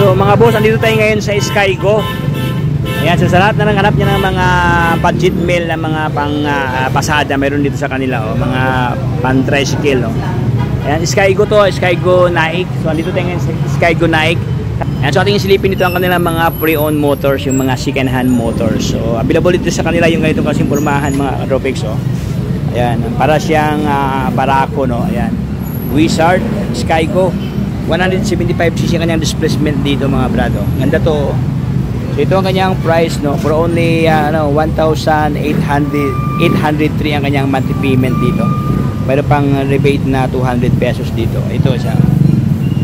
So mga boss, andito tayo ngayon sa Skygo. Ayan, so sa lahat na nanghanap niya ng mga budget meal na mga pang pasada, mayroon dito sa kanila, oh, mga pan tricycle, oh. Ayan, Skygo to, Skygo Naik. So andito tayo ngayon sa Skygo Naik. Ayan, so ating silipin dito ang kanilang mga pre-owned motors, yung mga second hand motors. So available dito sa kanila yung ganitong kasing pormahan, mga Katropics, oh. Ayan, para siyang Barako, no. Ayan, Wizard Skygo 175cc kanyang displacement dito, mga brado. Ganda to. So ito ang kanyang price, no, for only 1,803 ang kanyang monthly payment dito. Mayroon pang rebate na 200 pesos dito. Ito siya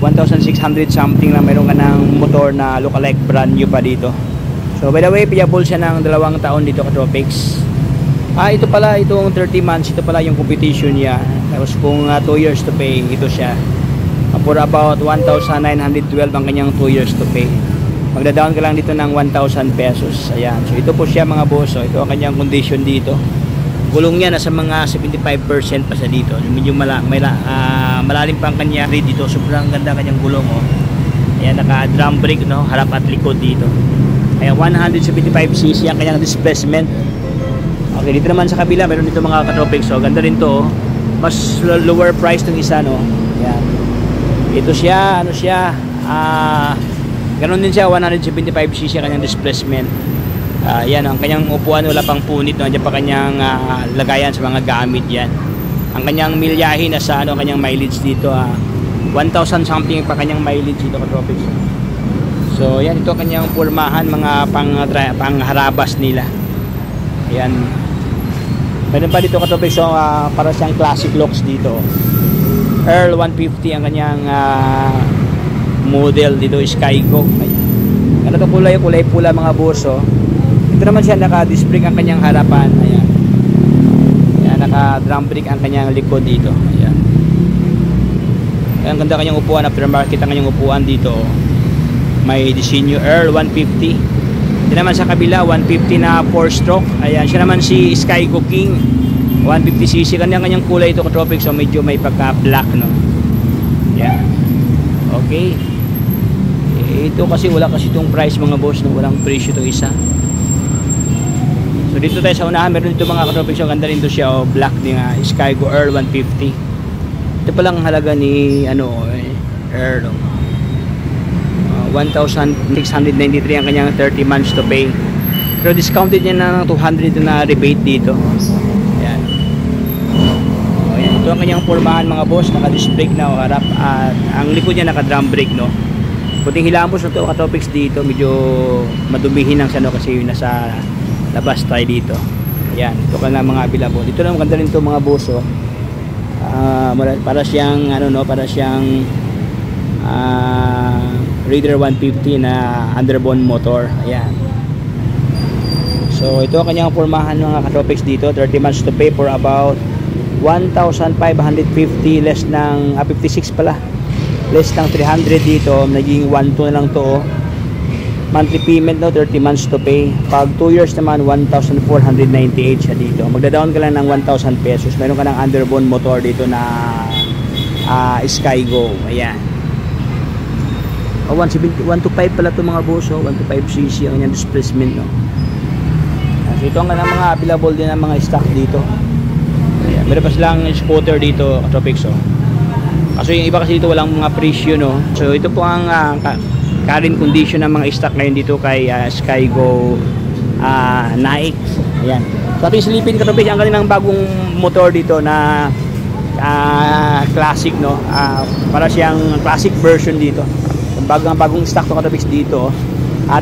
1,600 something lang. Mayroon ka ng motor na lookalike brand new pa dito. So by the way, payable siya ng 2 taon dito, Katropics. Ito pala, itong 30 months, ito pala yung competition niya. Tapos kung 2 years to pay, ito siya for about 1,912 ang kanyang 2 years to pay. Magda-down ka lang dito ng 1,000 pesos. Ayan, so ito po siya, mga boss. So ito ang kanyang condition dito. Gulong niya nasa mga 75% pa sa dito. Medyo malalim pa ang kanya dito. Sobrang ganda kanyang gulong, oh. Ayan, naka drum brake, no, harap at likod dito. Ayan, 175cc ang kanyang displacement. Okay, dito naman sa kabila, meron dito mga Katropics. So ganda rin to, oh. Mas lower price tong isa, no. Ayan. Ito siya, ano siya, ganoon din siya, 175cc kanyang displacement. Yan, ang kanyang upuan wala pang punit, no? Diyan pa kanyang lagayan sa mga gamit yan. Ang kanyang milyahe na sa kanyang mileage dito, 1,000 something pa kanyang mileage dito, Katropics. So yan, ito kanyang pormahan, mga pangharabas nila. Ayan. Meron pa dito, Katropics, so, para siyang classic looks dito. Earl 150 ang kanyang model dito, Skygo. Ano to, kulay pula, mga boss, oh. Ito naman siya, naka-disc brake ang kanyang harapan. Ayan. Ayan, naka-drum brake ang kanyang likod dito. Ayan. Ayan, ganda kanyang upuan, aftermarket ang kanyang upuan dito, oh. May disenyo Earl 150. Ito naman sa kabila, 150 na 4-stroke. Ayan, siya naman si Skygo King 150cc. Kanyang kulay ito, Katropics, so medyo may pagka-black, no. Ayan. Okay. Ito kasi wala kasi itong price, mga boss, no? Walang presyo itong isa. So dito tayo sa unahan, meron dito mga Katropics, so ganda rin ito siya, oh, black din, Skygo Earl 150. Ito palang halaga ni Earl, 1,693 ang kanyang 30 months to pay. Pero discounted niya na ng 200 na rebate dito. Ayan. O, ayan. Ito ang kanyang pormahan, mga boss, naka-disc brake na, harap, at ang likod niya naka-drum brake, no. Puting hilamos na ito, Katropics, dito. Medyo madumihin ang sano kasi nasa labas tayo dito. Ayan, ito ka na mga available. Dito na maganda rin ito, mga boss, oh. Para siyang para siyang Raider 150 na underbone motor. Ayan. So ito ang kanyang pormahan, mga Katropics, dito. 30 months to pay for about 1,550, less ng 56 pala, less ng 300 dito. Naging 1,200 na lang to, oh. Monthly payment, no, 30 months to pay. Pag 2 years naman, 1,498 siya dito. Magda-down ka lang ng 1,000 pesos. Meron ka ng underbone motor dito na Skygo. Ayan. 125 pala ito, mga boss, oh. 125cc ang kanyang displacement, no. So ito ang mga available din ng mga stock dito. Ayan. Meron pa silang scooter dito, Katropics, oh. Kaso yung iba kasi dito walang mga presyo, no. So ito po ang current condition ng mga stock ngayon dito kay Skygo Naik. Ayan. So ating silipin, Katropics, ang kanilang bagong motor dito na classic, no. Para siyang classic version dito. Bagong stock to, Katropics, dito.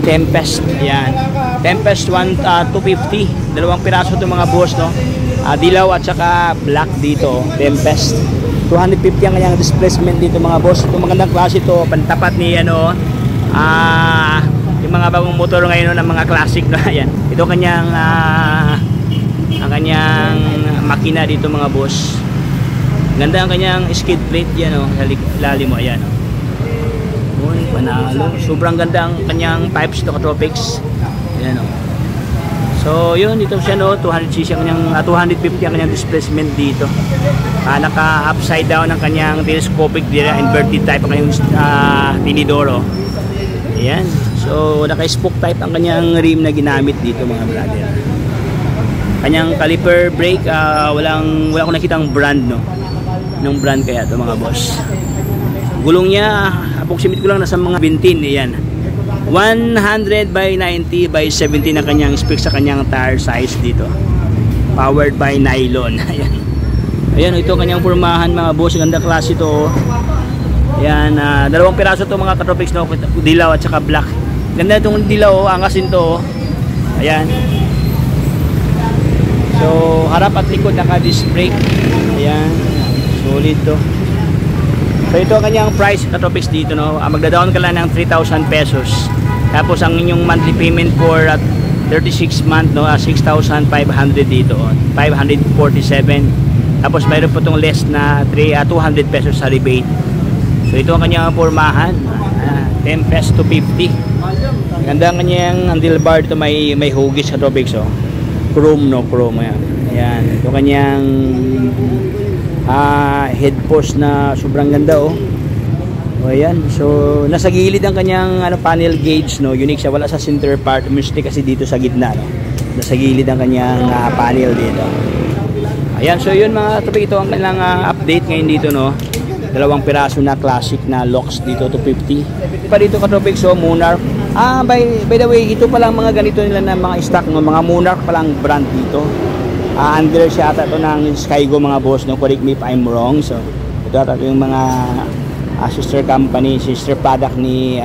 Tempest. Ayan. Tempest 250. Dalawang piraso to, mga boss, no. Dilaw at saka black dito. Tempest 250 ang kanyang displacement dito, mga boss. Ito magandang klase to, pantapat ni yung mga bagong motor ngayon, ng mga classic, no. Ayan. Ito kanyang ang kanyang makina dito, mga boss. Ganda ang kanyang skid plate, yan, oh. Lalim mo, ayan, oh. Panalo. Sobrang ganda ang kanyang pipes to, Katropics. Ayan, oh. So yun, dito siya, no, 200cc ang kanyang 250 ang kanyang displacement dito. Naka upside down ang kanyang telescopic, inverted type ang kanyang tinidor, oh. Ayan. So, naka-spoke type ang kanyang rim na ginamit dito mga brother. Kanyang caliper brake, wala akong nakitang brand, no? Nung brand kaya ito mga boss. Gulong niya, approximate ko lang nasa mga 20. Ayan. 100 by 90 by 70 na kanyang specs sa kanyang tire size dito. Powered by nylon. Ayan. Ayan, ito kanyang pormahan mga boss. Ganda klase ito. Ayan, dalawang piraso ito mga katropics, no? Dilaw at saka black. Ganda itong dilaw, angasin to. Ayan. So, harap at likod naka-disc brake. Ayan. Solid to. So, ito ang kanyang price katropics dito, no? Magda-down ka lang ng 3,000 pesos. Tapos, ang inyong monthly payment for 36 month, no? 6,500 dito. 547. Tapos, mayroon po itong less na 200 pesos sa rebate. So ito ang kanyang pormahan, 10 pesos to 50. Ganda ang kanyang handlebar dito, may hugis katropics, oh. Chrome, no? Chrome, ayan. Ito kanyang head post na sobrang ganda, oh. O ayan, so nasa gilid ang kanyang panel gauge, no? Unique siya, wala sa center part, mistake kasi dito sa gitna, no? Nasa gilid ang kanyang panel dito. Ayan, so yun mga katropics, ito ang kanyang update ngayon dito, no? Dalawang piraso na classic na locks dito, 250. Pa dito katropics, so Monarch. By the way, ito palang mga ganito nila na mga stock, no? Mga Monarch palang brand dito. Under siya ata ito ng Skygo mga boss, no? Correct me if I'm wrong. So ito ata yung mga sister company, sister product ni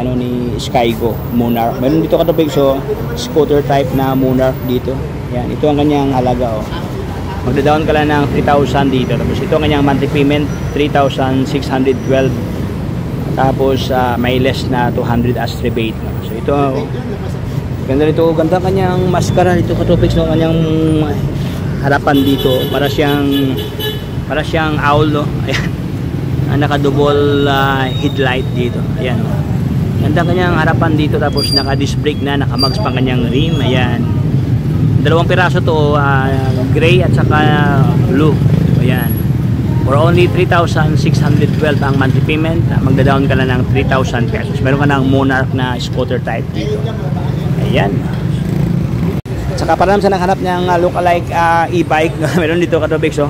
Skygo, Monarch. Meron dito katropics, so scooter type na Monarch dito. Yan, ito ang kanyang halaga, oh. Magda-down ka lang ng 3,000 dito. Tapos ito ang kanyang monthly payment, 3,612. Tapos may less na 200 as rebate, no? So ito, ganda nito, ganda kanyang mascara dito katropics, no? Kanyang harapan dito, para siyang owl, no? Ayan. Naka-double headlight dito. Ayan, no? Ganda kanyang harapan dito, tapos naka-disc brake na, naka-mags pa kanyang rim. Ayan. Dalawang piraso to, gray at saka blue. Ayan. For only 3,612 ang monthly payment, magda-down ka lang ng 3,000 pesos. Meron ka ng Monarch na scooter type dito. Ayan. At saka para sa naghanap ng lookalike e-bike, meron dito katropics, oh.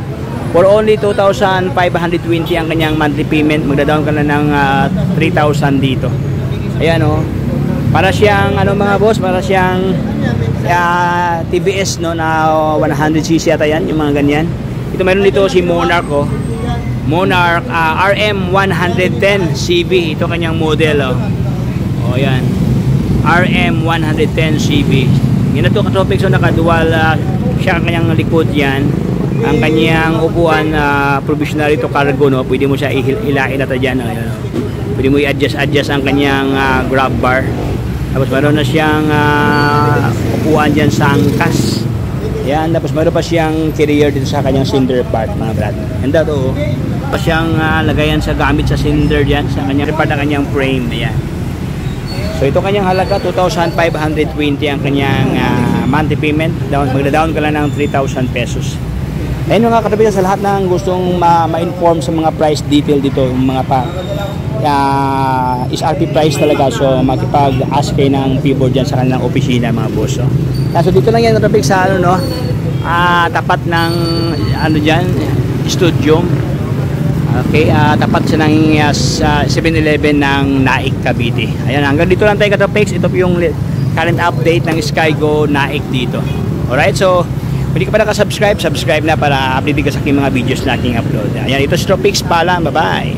For only 2,520 ang kanyang monthly payment, magda-down ka lang ng 3,000 dito. Ayan, oh. Para siyang mga boss, para siyang TBS, no, na 100cc ata yan, yung mga ganyan. Ito meron dito si Monarch, oh. Monarch RM110 CB, ito kanyang model, oh. Oh, yan. RM110 CB. Yan na to katropics, so naka-dual siya ang kanyang likod yan. Ang kanyang upuan provisional ito cargo, no. Pwede mo siya ilain ata dyan, oh. Yan, oh. Pwede mo i-adjust ang kanyang grab bar. Tapos meron na siyang upuan dyan sa angkas. Yan, tapos meron pa siyang carrier dito sa kanyang cinder part, mga brad. Ganda to. Pa siyang lagayan sa gamit sa cinder dyan, sa kanyang part ng kanyang frame. Ayan. So ito kanyang halaga, 2,520 ang kanyang monthly payment. Magda-down ka lang ng 3,000 pesos. Ayun mga katabi, sa lahat ng gustong ma-inform sa mga price detail dito, yung mga SRP price talaga, so makipag-ask kayo ng Pibor dyan sa kanilang opisina mga boss, so. So dito lang yan topic sa no, tapat ng dyan, studio. Okay, tapat siya ng 7-Eleven ng Naik Cavite. Ayan, hanggang dito lang tayo katopics. Ito po yung current update ng Skygo Naik dito. Alright, so pwede ka pa subscribe na para update ka sa aking mga videos na aking upload. Ayan, ito si Tropix pala, bye bye.